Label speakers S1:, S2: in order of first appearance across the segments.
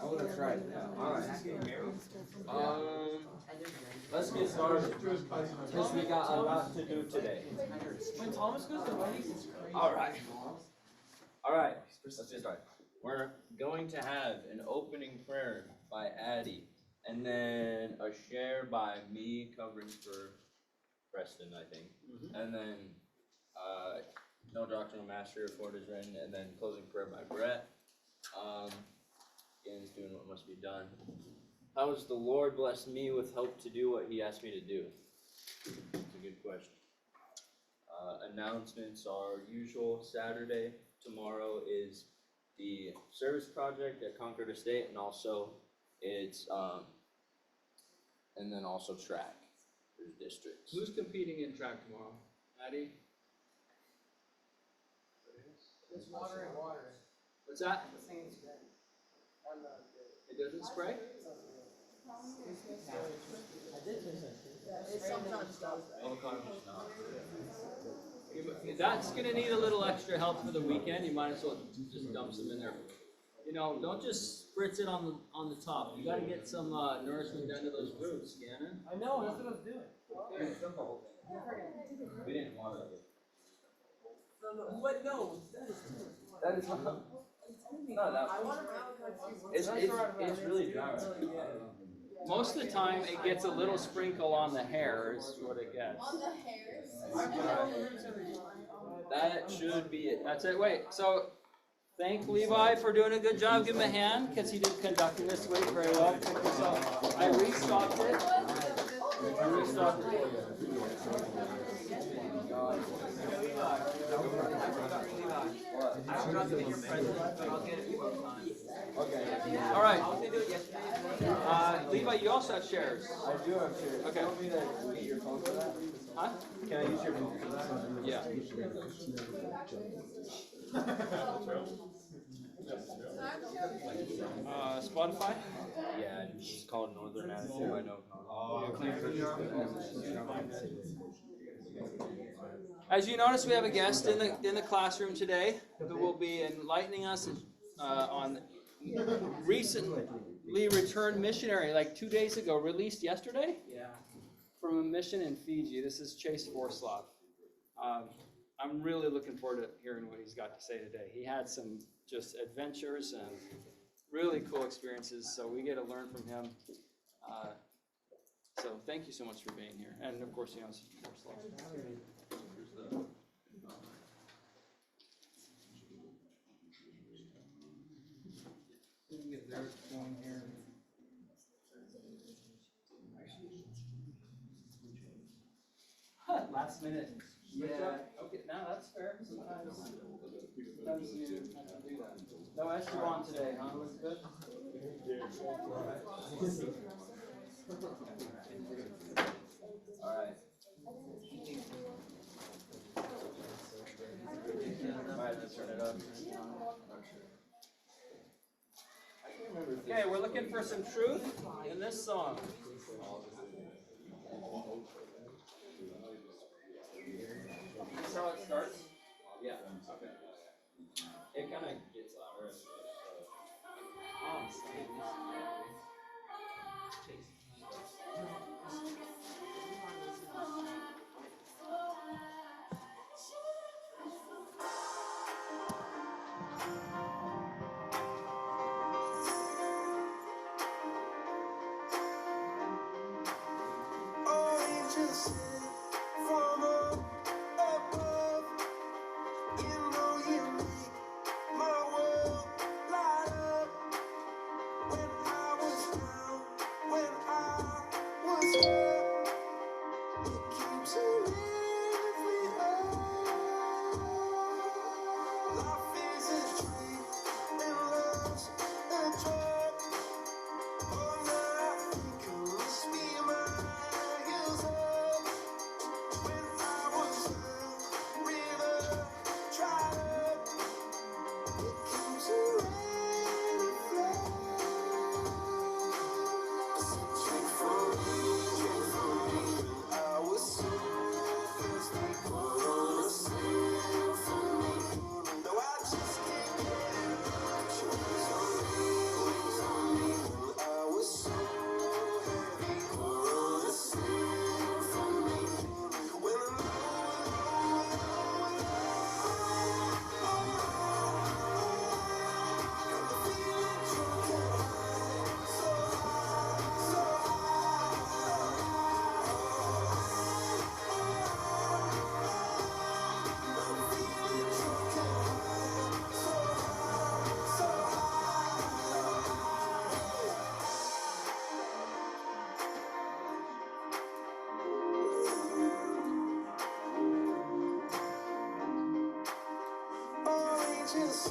S1: Oh, that's right. Alright. Let's get started. Because we got a lot to do today.
S2: When Thomas goes to weddings,
S1: Alright. Alright. Let's get started. We're going to have an opening prayer by Addie. And then a share by me covering for Preston, I think. And then no doctrinal mastery report is written, and then closing prayer by Brett. Again, is doing what must be done. How has the Lord blessed me with help to do what He asked me to do? It's a good question. Announcements are usual. Saturday, tomorrow is the service project at Concord Estate, and also it's and then also track. There's districts.
S3: Who's competing in track tomorrow? Addie?
S2: it's water and water.
S3: What's that?
S2: The same today.
S3: It doesn't spray?
S2: It sometimes does.
S3: That's gonna need a little extra help for the weekend. You might as well just dump some in there. You know, don't just spritz it on the top. You gotta get some nourishment down to those roots, Gannon.
S2: I know, that's what I was doing.
S1: We didn't want it.
S2: But no,
S1: That is not. No, that. It's really dry.
S3: Most of the time, it gets a little sprinkle on the hair is what it gets.
S4: On the hairs?
S1: That should be it.
S3: That's it. Wait, so thank Levi for doing a good job. Give him a hand, because he did conducting this week very well. So I restocked it. I restocked it.
S2: I forgot to be your present, but I'll get it sometime.
S1: Okay.
S3: All right.
S2: I was gonna do it yesterday.
S3: Levi, you also have shares.
S1: I do have shares.
S3: Okay.
S1: You want me to get your phone for that?
S3: Huh?
S1: Can I use your phone for that?
S3: Yeah. Spotify?
S1: Yeah, it's called Northern Attitude. I know.
S3: As you notice, we have a guest in the classroom today who will be enlightening us on recently returned missionary, like 2 days ago, released yesterday?
S2: Yeah.
S3: From a mission in Fiji. This is HiddenReefs. I'm really looking forward to hearing what he's got to say today. He had some just adventures and really cool experiences, so we get to learn from him. So thank you so much for being here. And of course, HiddenReefs. Last minute.
S2: Yeah.
S3: Okay, now that's fair. Sometimes you have to do that. No Esteban today, huh? Was it good?
S1: Alright. Might have to turn it up.
S3: Okay, we're looking for some truth in this song. That's how it starts?
S1: Yeah. Okay. It kind of gets louder.
S5: When I
S4: Please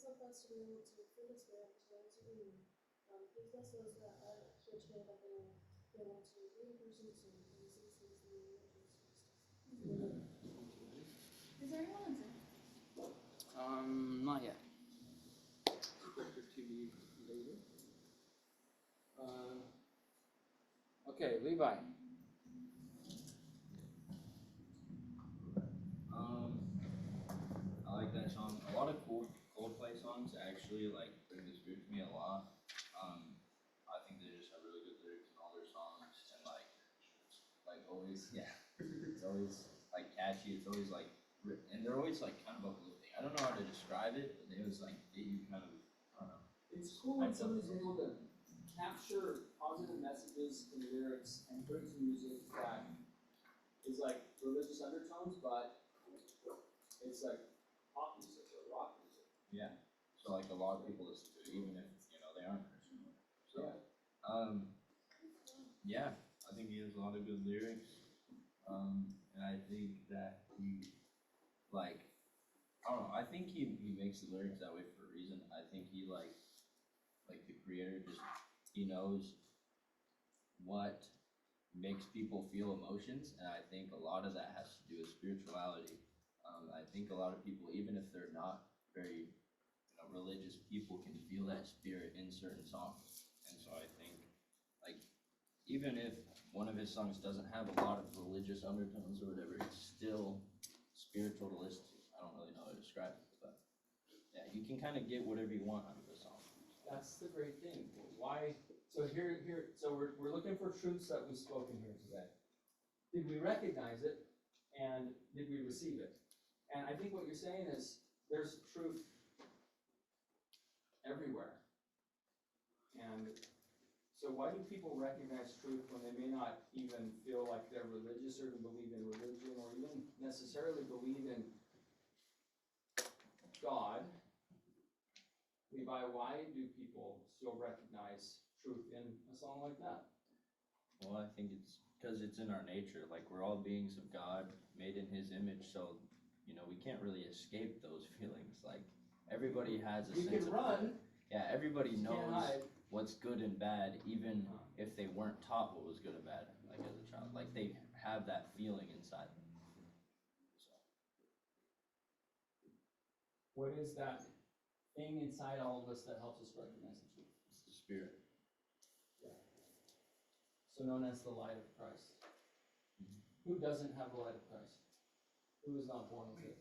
S4: help us to be able to fruit the Spirit to those who believe. Please bless those that are here today that they will be able to be in person soon. And these things in the name of Jesus Christ. Is there anyone on Zoom?
S3: Not yet. Better to you later. Okay, Levi.
S1: I like that song. A lot of Coldplay songs actually like bring the spirit to me a lot. I think they just have really good lyrics in all their songs, and like always, yeah, it's always like catchy. It's always like, and they're always like kind of uplifting. I don't know how to describe it, but they always like get you kind of, I don't know.
S3: It's cool when somebody's able to capture positive messages in lyrics and put it to music that is like religious undertones, but it's like pop music or rock music.
S1: Yeah. So like a lot of people listen to it, even if they aren't Christian. So yeah, I think he has a lot of good lyrics. And I think that he like, I don't know, I think he makes the lyrics that way for a reason. I think he like the creator just, he knows what makes people feel emotions, and I think a lot of that has to do with spirituality. I think a lot of people, even if they're not very religious people, can feel that spirit in certain songs. And so I think, like, even if one of his songs doesn't have a lot of religious undertones or whatever, it's still spiritual to listen to. I don't really know how to describe it, but yeah, you can kind of get whatever you want out of a song.
S3: That's the great thing. Why? So so we're looking for truths that we've spoken here today. Did we recognize it, and did we receive it? And I think what you're saying is there's truth everywhere. And so why do people recognize truth when they may not even feel like they're religious or even believe in religion or even necessarily believe in God? Levi, why do people still recognize truth in a song like that?
S1: Well, I think it's because it's in our nature. Like, we're all beings of God, made in His image, so we can't really escape those feelings. Like, everybody has a
S3: You
S1: sense
S3: can
S1: of
S3: run.
S1: Yeah, everybody
S3: You can't
S1: knows
S3: hide.
S1: what's good and bad, even if they weren't taught what was good and bad, like as a child. Like, they have that feeling inside them. So.
S3: What is that thing inside all of us that helps us recognize the truth?
S1: It's the spirit.
S3: Yeah. So known as the light of Christ. Who doesn't have the light of Christ? Who is not born with it?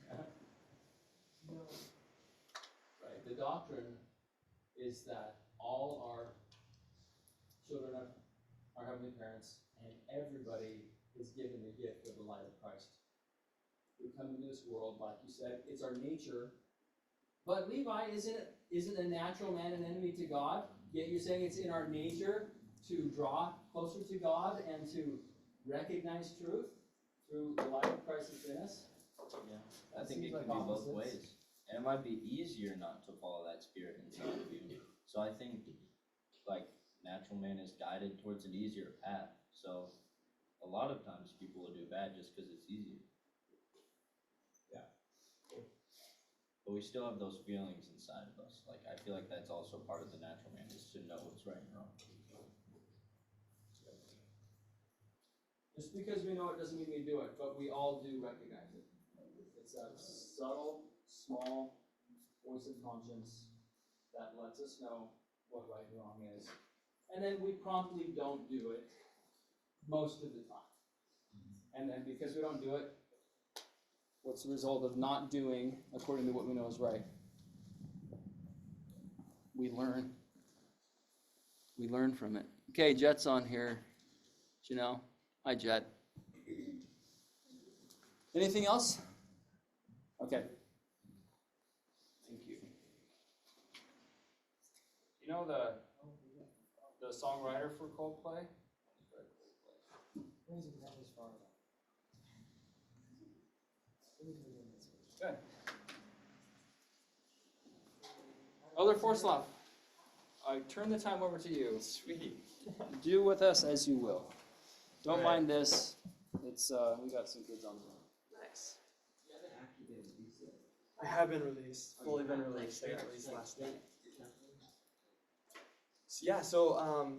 S3: No. Right. The doctrine is that all our children of our heavenly parents and everybody is given the gift of the light of Christ. We
S5: come into this world, like you said, it's our nature. But Levi, isn't a natural man an enemy to God? Yet you're saying it's in our nature to draw closer to God and to recognize truth through the light of Christ within us?
S1: Yeah, I think it can be both ways. And it might be easier not to follow that spirit inside of you. So I think, like, natural man is guided towards an easier path. So a lot of times people will do bad just because it's easier.
S5: Yeah.
S1: But we still have those feelings inside of us. Like, I feel like that's also part of the natural man, is to know what's right and wrong.
S5: Just because we know it doesn't mean we do it, but we all do recognize it. It's a subtle, small voice of conscience that lets us know what right and wrong is. And then we promptly don't do it most of the time. And then because we don't do it, what's the result of not doing according to what we know is right? We learn. We learn from it. Okay, Jet's on here. Janelle. Hi, Jet. Anything else? Okay. Thank you. You know the songwriter for Coldplay? Good. ElderChaseForsloff, I turn the time over to you.
S2: Sweet.
S5: Do with us as you will. Don't mind this. It's we got some kids on Zoom.
S2: Nice. I have been released, fully been released. I got released last night. So yeah, so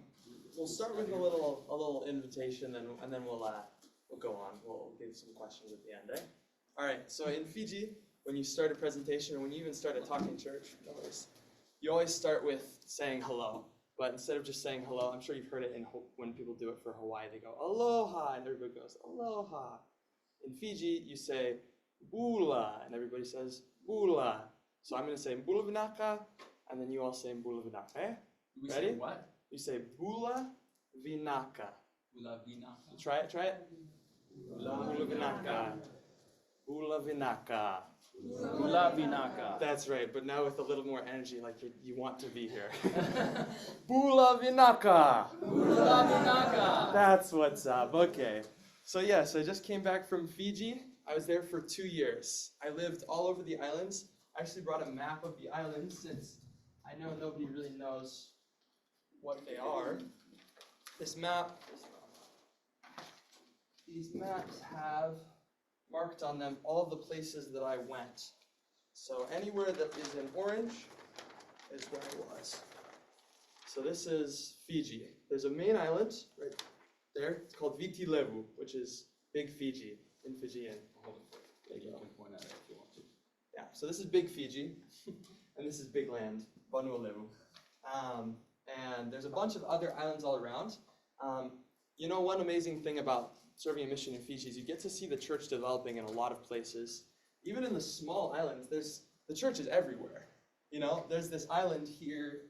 S2: we'll start with a little invitation, and then we'll go on. We'll give some questions at the end. All right. So in Fiji, when you start a presentation, or when you even start a talking church, you always start with saying hello. But instead of just saying hello, I'm sure you've heard it when people do it for Hawaii. They go aloha, and everybody goes aloha. In Fiji, you say bula, and everybody says bula. So I'm going to say bula vinaka, and then you all say bula vinaka. Eh?
S5: We
S2: Ready?
S5: say what?
S2: You say bula vinaka.
S5: Bula vinaka.
S2: Try it, try it. Bula vinaka. Bula vinaka.
S5: Bula vinaka.
S2: That's right, but now with a little more energy, like you want to be here. Bula vinaka.
S5: Bula vinaka.
S2: That's what's up. Okay. So yes, I just came back from Fiji. I was there for 2 years. I lived all over the islands. I actually brought a map of the islands since I know nobody really knows what they are. This map, these maps have marked on them all the places that I went. So anywhere that is in orange is where I was. So this is Fiji. There's a main island right there. It's called Viti Levu, which is Big Fiji in Fijian. There you go.
S5: can point at it if you want to.
S2: Yeah, so this is Big Fiji, and this is Big Land, Vanua Levu. And there's a bunch of other islands all around. You know, one amazing thing about serving a mission in Fiji is you get to see the church developing in a lot of places. Even in the small islands, the church is everywhere. You know, there's this island here.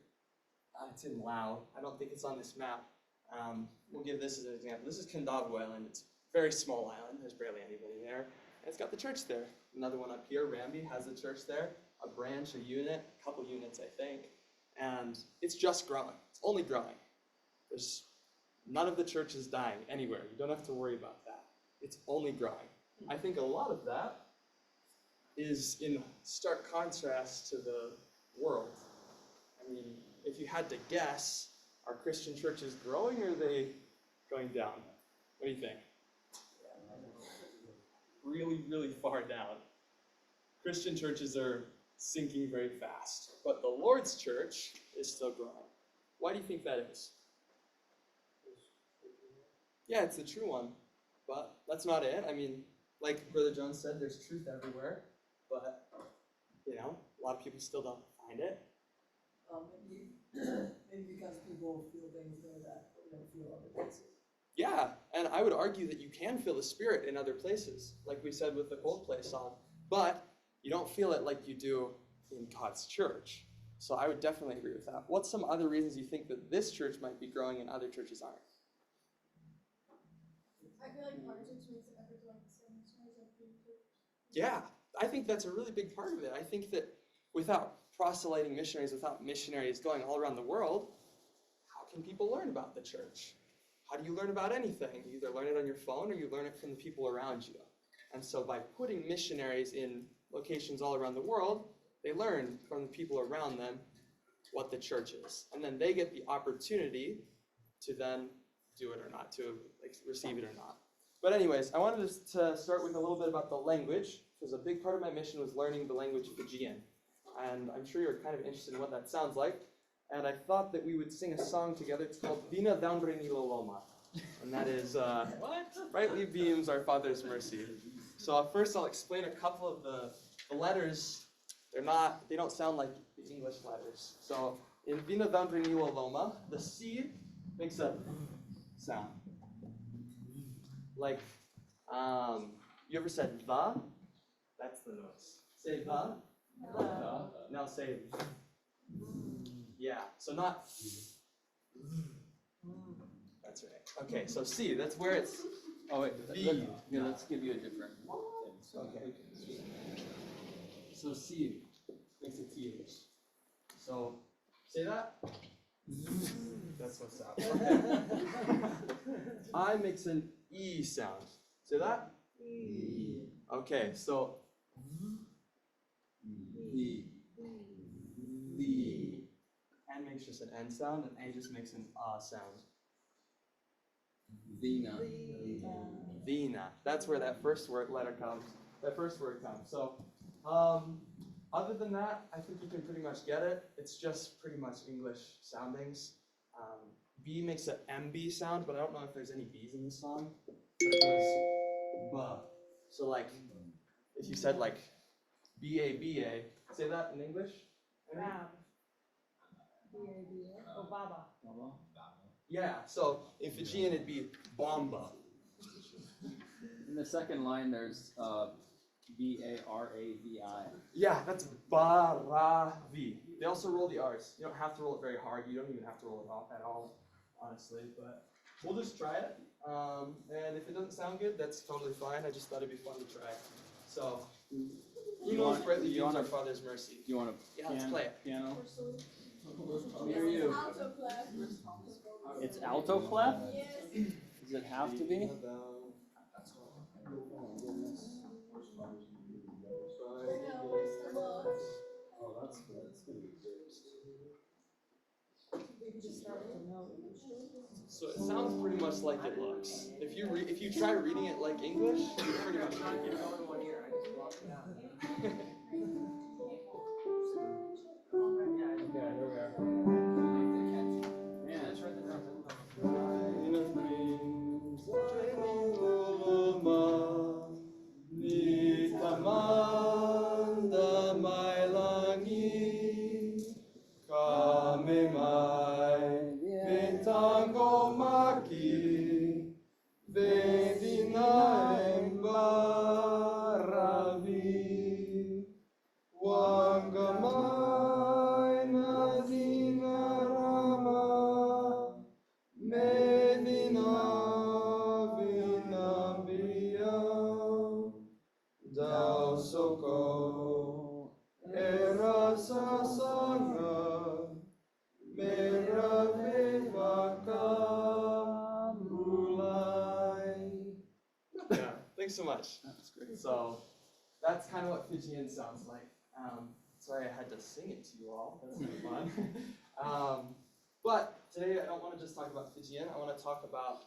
S2: It's in Laos. I don't think it's on this map. We'll give this as an example. This is Kandavu Island. It's a very small island. There's barely anybody there. And it's got the church there. Another one up here, Rambi, has a church there. A branch, a unit, a couple units, I think. And it's just growing. It's only growing. There's none of the church is dying anywhere. You don't have to worry about that. It's only growing. I think a lot of that is in stark contrast to the world. I mean, if you had to guess, are Christian churches growing or are they going down? What do you think? Really, really far down. Christian churches are sinking very fast, but the Lord's church is still growing. Why do you think that is? Yeah, it's the true one, but that's not it. I mean, like Brother Jones said, there's truth everywhere, but, you know, a lot of people still don't find it.
S6: Maybe because people feel things there that we don't feel other places.
S2: Yeah, and I would argue that you can feel the Spirit in other places, like we said with the Coldplay song, but you don't feel it like you do in God's church. So I would definitely agree with that. What's some other reasons you think that this church might be growing and other churches aren't?
S4: I feel like our church makes it every like the same as like being church.
S2: Yeah, I think that's a really big part of it. I think that without proselyting missionaries, without missionaries going all around the world, how can people learn about the church? How do you learn about anything? You either learn it on your phone or you learn it from the people around you. And so by putting missionaries in locations all around the world, they learn from the people around them what the church is. And then they get the opportunity to then do it or not, to receive it or not. But anyways, I wanted to start with a little bit about the language, because a big part of my mission was learning the language Fijian. And I'm sure you're kind of interested in what that sounds like. And I thought that we would sing a song together. It's called Vina Daundre Niloloma. And that is, Brightly beams our Father's mercy. So first I'll explain a couple of the letters. They don't sound like the English letters. So in Vina Daundre Niloloma, the C makes a sound. Like, you ever said the? That's the noise. Say the. Now say. Yeah, so not. That's right. Okay, so C, that's where it's.
S1: Oh wait,
S2: V.
S1: let's give you a different thing.
S2: Okay. So C makes a TH. So say that. That's what's up. Okay. I makes an E sound. Say that. E. Okay, so the. N makes just an N sound, and A just makes an sound.
S1: Vina.
S2: Vina. That's where that first word comes. So, other than that, I think you can pretty much get it. It's just pretty much English soundings. B makes an MB sound, but I don't know if there's any B's in the song. But it goes ba. So like, if you said like B-A-B-A, say that in English?
S6: Bab. B-A-B-A. Oh, Baba.
S2: Yeah, so in Fijian it'd be Bomba.
S1: In the second line, there's B-A-R-A-V-I.
S2: Yeah, that's Baravi. They also roll the R's. You don't have to roll it very hard. You don't even have to roll it off at all, honestly. But we'll just try it. And if it doesn't sound good, that's totally fine. I just thought it'd be fun to try. So, brightly beams our Father's mercy.
S1: Do you want to?
S2: Yeah, let's play it.
S1: Piano.
S4: Let
S1: me hear you.
S4: Alto clef.
S1: It's alto clef?
S4: Yes.
S1: Does it have to be?
S5: Oh, that's good. That's gonna be good.
S6: We just start with a note.
S2: So it sounds pretty much like it looks. If you try reading it like English, you pretty much gonna get it.
S5: Okay, here we are.
S2: Yeah, thanks so much.
S1: That's great.
S2: So that's kind of what Fijian sounds like. Sorry I had to sing it to you all. That's kind of fun. But today I don't want to just talk about Fijian. I want to talk about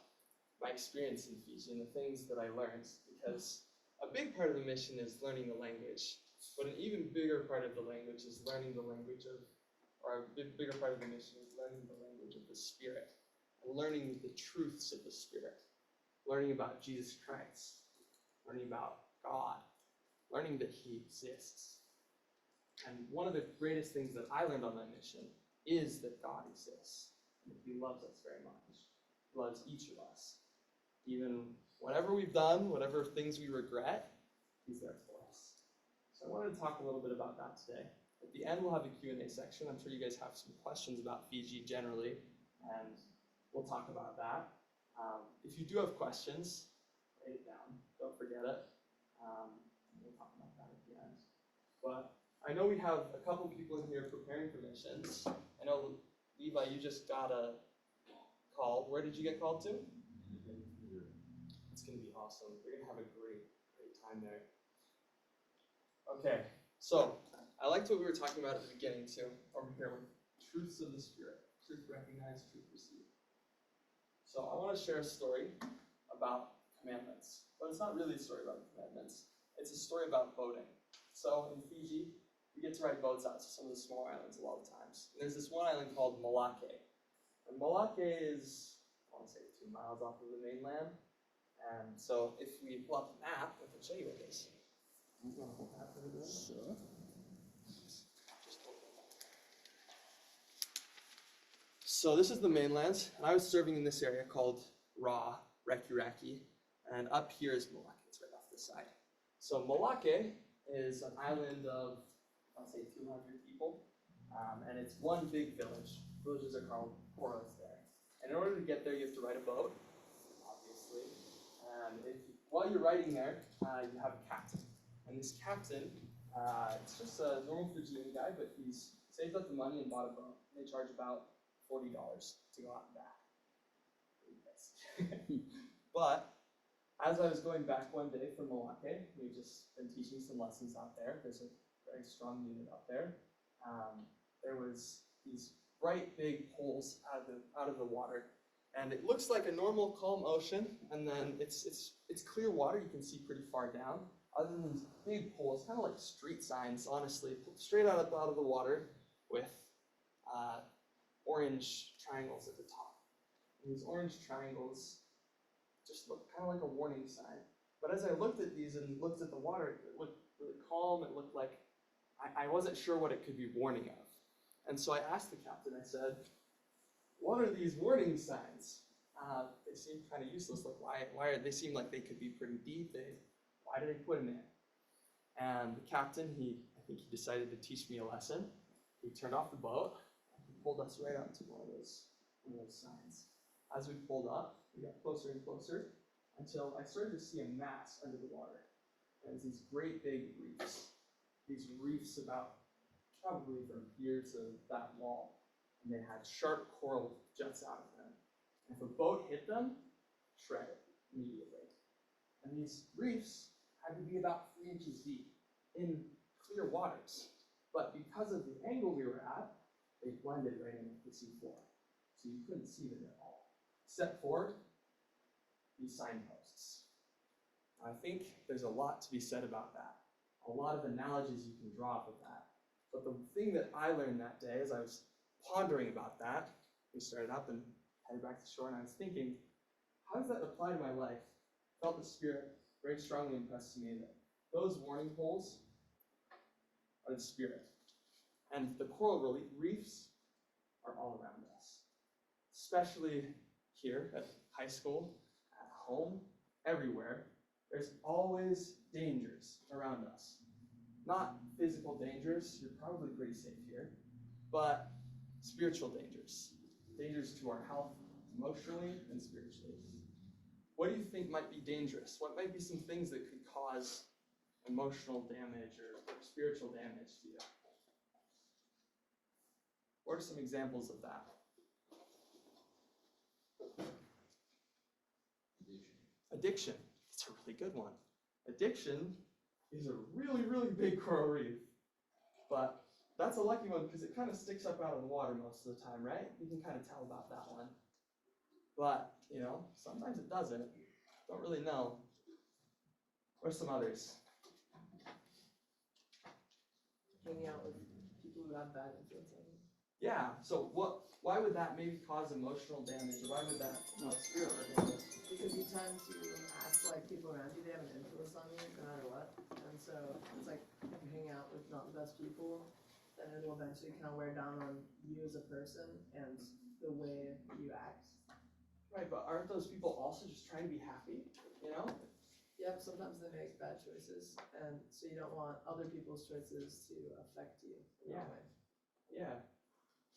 S2: my experience in Fiji and the things that I learned, because a big part of the mission is learning the language, but an even bigger part of the language is learning the language of, or a bigger part of the mission is learning the language of the Spirit, learning the truths of the Spirit, learning about Jesus Christ, learning about God, learning that He exists. And one of the greatest things that I learned on my mission is that God exists, and that He loves us very much. He loves each of us. Even whatever we've done, whatever things we regret, He's there for us. So I wanted to talk a little bit about that today. At the end, we'll have a Q&A section. I'm sure you guys have some questions about Fiji generally, and we'll talk about that. If you do have questions, write it down. Don't forget it. We'll talk about the end. But I know we have a couple people in here preparing for missions. I know, Levi, you just got a call. Where did you get called to? It's going to be awesome. We're going to have a great time there. Okay, so I liked what we were talking about at the beginning too, over here with truths of the Spirit. Truth recognized, truth received. So I want to share a story about commandments. But it's not really a story about commandments. It's a story about boating. So in Fiji, we get to ride boats out to some of the small islands a lot of times. And there's this one island called Molokai. And Molokai is, I want to say, 2 miles off of the mainland. And so if we pull up the map, I can show you what it is. Sure. So this is the mainland, and I was serving in this area called Rekuraki, and up here is Molokai. It's right off this side. So Molokai is an island of, I'll say, 200 people, and it's one big village. Villages are called poros there. And in order to get there, you have to ride a boat, obviously. And while you're riding there, you have a captain. And this captain, it's just a normal Fijian guy, but he's saved up the money and bought a boat. And they charge about $40 to go out and back. But as I was going back one day from Molokai, we've just been teaching some lessons out there. There's a very strong unit up there. There was these bright big poles out of the water, and it looks like a normal calm ocean. And then it's clear water. You can see pretty far down. Other than these big poles, kind of like street signs, honestly, straight out of the water with orange triangles at the top. And these orange triangles just look kind of like a warning sign. But as I looked at these and looked at the water, it looked really calm. It looked like I wasn't sure what it could be warning of. And so I asked the captain, I said, what are these warning signs? They seem kind of useless. Like, they seem like they could be pretty deep. Why did they put them in? And the captain, I think he decided to teach me a lesson. He turned off the boat. He pulled us right up to one of those signs. As we pulled up, we got closer and closer until I started to see a mass under the water. And it's these great big reefs. These reefs about probably from here to that wall. And they had sharp coral juts out of them. And if a boat hit them, shred it immediately. And these reefs had to be about 3 inches deep in clear waters. But because of the angle we were at, they blended right in with the seafloor. So you couldn't see them at all. Except for these signposts. I think there's a lot to be said about that. A lot of analogies you can draw with that. But the thing that I learned that day as I was pondering about that, we started up and headed back to shore, and I was thinking, how does that apply to my life? I felt the Spirit very strongly impressed to me that those warning poles are the Spirit. And the coral reefs are all around us. Especially here at high school, at home, everywhere. There's always dangers around us. Not physical dangers, you're probably pretty safe here, but spiritual dangers. Dangers to our health, emotionally and spiritually. What do you think might be dangerous? What might be some things that could cause emotional damage or spiritual damage to you? What are some examples of that? Addiction. It's a really good one. Addiction is a really, really big coral reef. But that's a lucky one because it kind of sticks up out of the water most of the time, right? You can kind of tell about that one. But, sometimes it doesn't. Don't really know. What are some others?
S6: Hanging out with people who have bad influence on you.
S2: Yeah, so why would that maybe cause emotional damage? Or why would that cause spiritual damage?
S6: Because you tend to act like people around you, they have an influence on you no matter what. And so it's like if you hang out with not the best people, then it will eventually kind of wear down on you as a person and the way you act.
S2: Right, but aren't those people also just trying to be happy,
S6: Yep, sometimes they make bad choices, and so you don't want other people's choices to affect you in that way.
S2: Yeah.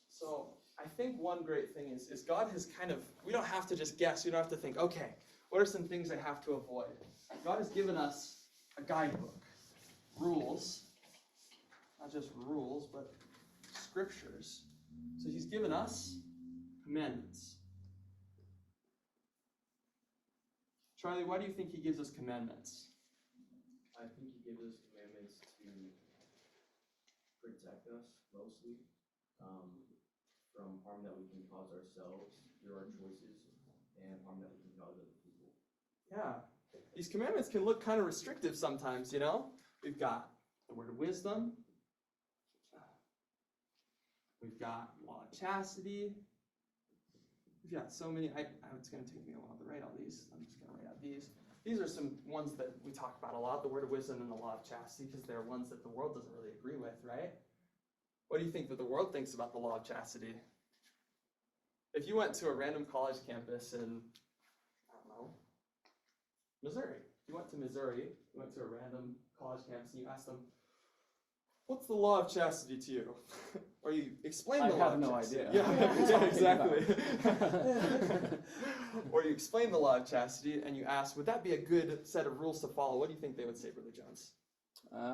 S2: So I think one great thing is God has we don't have to just guess. We don't have to think, okay, what are some things I have to avoid? God has given us a guidebook. rules, not just rules, but scriptures. So he's given us commandments. Charlie, why do you think he gives us commandments?
S1: I think he gives us commandments to protect us mostly from harm that we can cause ourselves through our choices and harm that we can cause other people.
S2: Yeah. These commandments can look kind of restrictive sometimes, you know? We've got the word of wisdom. We've got law of chastity. We've got so many. It's going to take me a while to write all these. I'm just going to write out these. These are some ones that we talk about a lot, the word of wisdom and the law of chastity, because they're ones that the world doesn't really agree with, right? What do you think that the world thinks about the law of chastity? If you went to a random college campus in, I don't know, Missouri. You went to Missouri, you went to a random college campus, and you asked them, what's the law of chastity to you? Or you explain the law of chastity.
S3: I have no idea.
S2: Yeah, exactly. Or you explain the law of chastity, and you ask, would that be a good set of rules to follow? What do you think they would say, Brother Jones?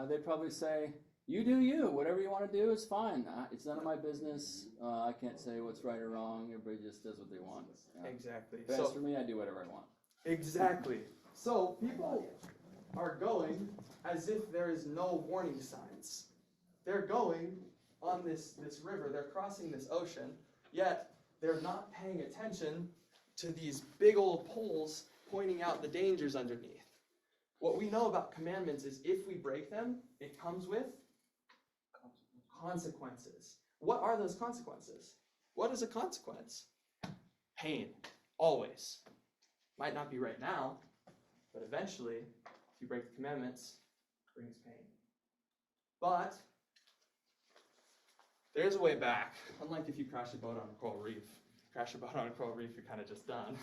S3: They'd probably say, you do you. Whatever you want to do is fine. It's none of my business. I can't say what's right or wrong. Everybody just does what they want. Yeah.
S2: Exactly.
S3: As for me, I do whatever I want.
S2: Exactly. So people are going as if there is no warning signs. They're going on this river, they're crossing this ocean, yet they're not paying attention to these big old poles pointing out the dangers underneath. What we know about commandments is if we break them, it comes with consequences. What are those consequences? What is a consequence? Pain, always. Might not be right now, but eventually, if you break the commandments, it brings pain. But there's a way back. Unlike if you crash a boat on a coral reef. Crash a boat on a coral reef, you're kind of just done.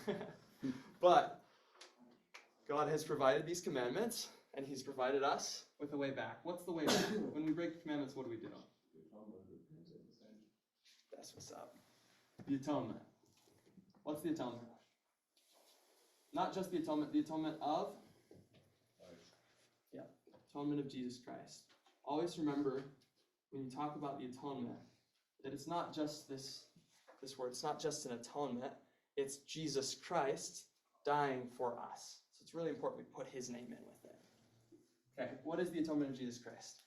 S2: But God has provided these commandments, and he's provided us with a way back. What's the way back? When we break the commandments, what do we do? That's what's up. The atonement. What's the atonement? Not just the atonement of? Yeah, atonement of Jesus Christ. Always remember, when you talk about the atonement, that it's not just this word, it's not just an atonement, it's Jesus Christ dying for us. So it's really important we put his name in with it. Okay, what is the atonement of Jesus Christ?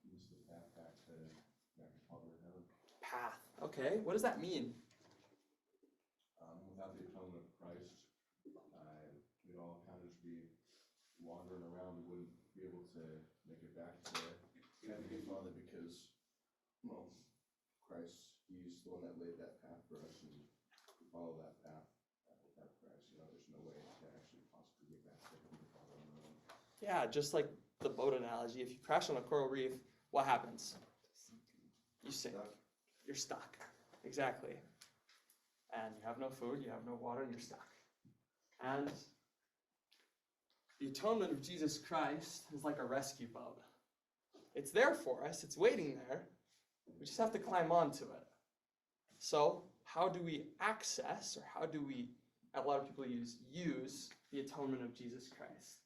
S7: Use the path back to Father in heaven.
S2: Path. Okay, what does that mean?
S7: Without the atonement of Christ, we'd all kind of just be wandering around. We wouldn't be able to make it back to Heavenly Father because, well, Christ, he's the one that laid that path for us, and we follow that path without Christ. You know, there's no way to actually possibly get back to Heavenly Father on our own.
S2: Yeah, just like the boat analogy, if you crash on a coral reef, what happens? You sink. You're stuck. Exactly. And you have no food, you have no water, and you're stuck. And the atonement of Jesus Christ is like a rescue boat. It's there for us, it's waiting there. We just have to climb onto it. So, how do we access, or how do we, a lot of people use the atonement of Jesus Christ?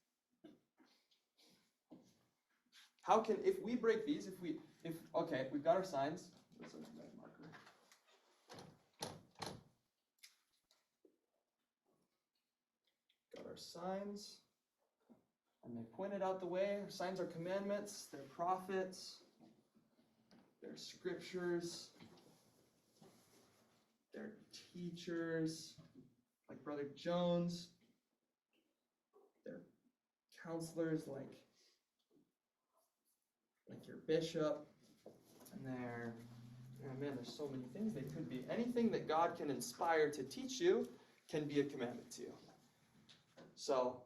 S2: How can, if we break these, okay, we've got our signs. Where's our red marker? Got our signs. And they pointed out the way. Our signs are commandments, they're prophets, they're scriptures, they're teachers, like Brother Jones, they're counselors like your bishop, and they're, oh man, there's so many things they could be. Anything that God can inspire to teach you can be a commandment to you. So,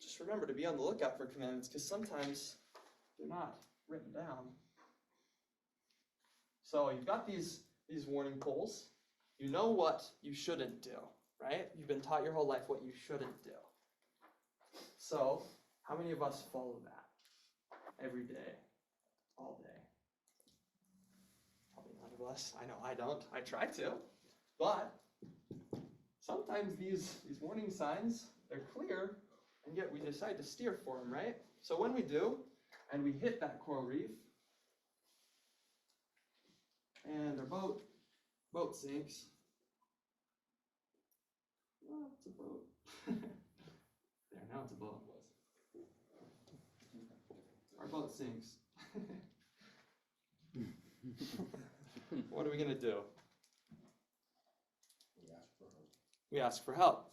S2: just remember to be on the lookout for commandments, because sometimes they're not written down. So you've got these warning poles. You know what you shouldn't do, right? You've been taught your whole life what you shouldn't do. So how many of us follow that every day, all day? Probably none of us. I know I don't. I try to. But sometimes these warning signs, they're clear, and yet we decide to steer for them, right? So when we do, and we hit that coral reef, and our boat sinks. Well, it's a boat. There, now it's a boat. Our boat sinks. What are we gonna do?
S7: We ask for help.
S2: We ask for help.